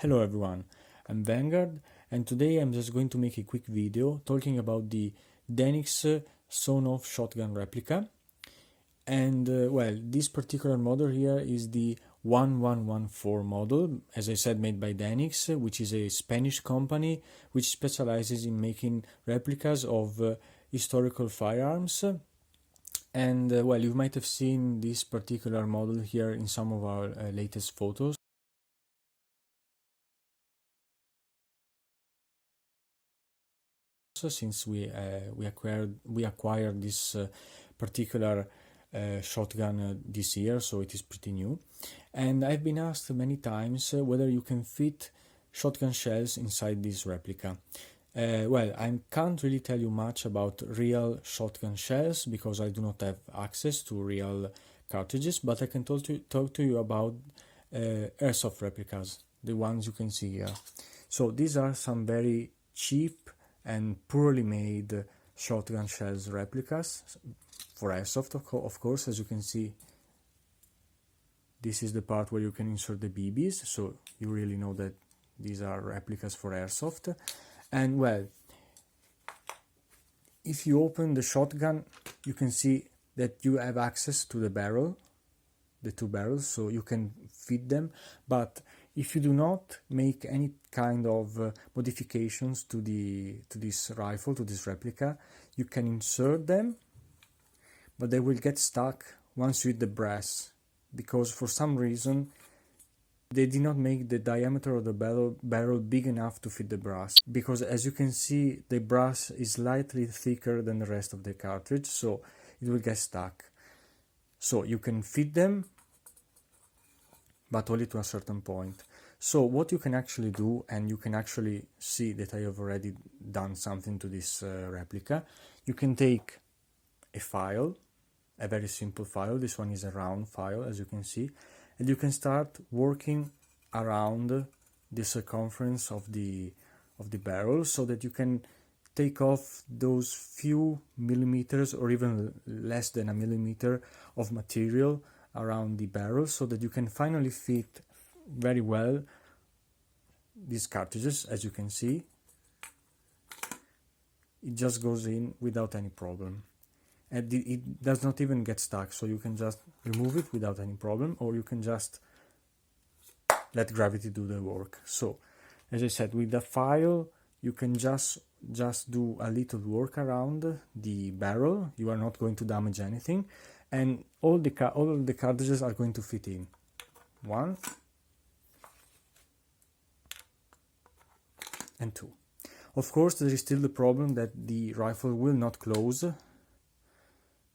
Hello everyone, I'm Vanguard and today I'm just going to make a quick video talking about the Denix sawn-off shotgun replica. And well, this particular model here is the 1114 model, as I said, made by Denix, which is a Spanish company which specializes in making replicas of historical firearms. And well, you might have seen this particular model here in some of our latest photos. Since we acquired this particular shotgun this year, so it is pretty new. And I've been asked many times whether you can fit shotgun shells inside this replica. Well, I can't really tell you much about real shotgun shells because I do not have access to real cartridges, but I can talk to you about airsoft replicas, the ones you can see here. So these are some very cheap and poorly made shotgun shells replicas for airsoft, of course. As you can see, this is the part where you can insert the BBs, so you really know that these are replicas for airsoft. And well, if you open the shotgun, you can see that you have access to the barrel, the two barrels, so you can fit them. But if you do not make any kind of modifications to this rifle, to this replica, you can insert them, but they will get stuck once you hit the brass, because for some reason they did not make the diameter of the barrel big enough to fit the brass, because as you can see, the brass is slightly thicker than the rest of the cartridge, so it will get stuck. So you can fit them, but only to a certain point. So what you can actually do, and you can actually see that I have already done something to this replica, you can take a file, a very simple file. This one is a round file, as you can see, and you can start working around the circumference of the barrel, so that you can take off those few millimeters or even less than a millimeter of material around the barrel, so that you can finally fit very well these cartridges. As you can see, it just goes in without any problem, and it does not even get stuck, so you can just remove it without any problem, or you can just let gravity do the work. So as I said, with the file you can just do a little work around the barrel. You are not going to damage anything, and all the cartridges are going to fit in. One and two. Of course, there is still the problem that the rifle will not close,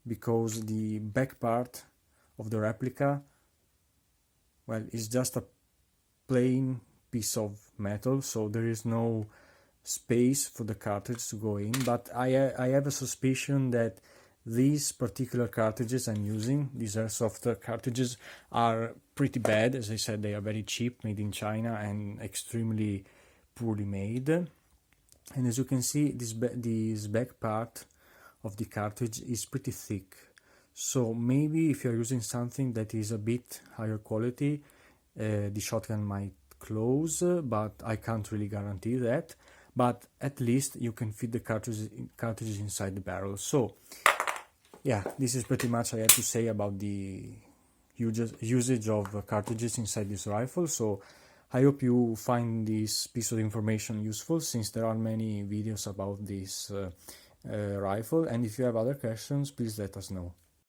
because the back part of the replica, well, is just a plain piece of metal, so there is no space for the cartridge to go in. But I have a suspicion that these particular cartridges I'm using, these airsoft cartridges, are pretty bad. As I said, they are very cheap, made in China, and extremely poorly made. And as you can see, this back part of the cartridge is pretty thick, so maybe if you're using something that is a bit higher quality, the shotgun might close, but I can't really guarantee that. But at least you can fit the cartridges inside the barrel. So yeah, this is pretty much I had to say about the usage of cartridges inside this rifle. So I hope you find this piece of information useful, since there are many videos about this rifle, and if you have other questions, please let us know.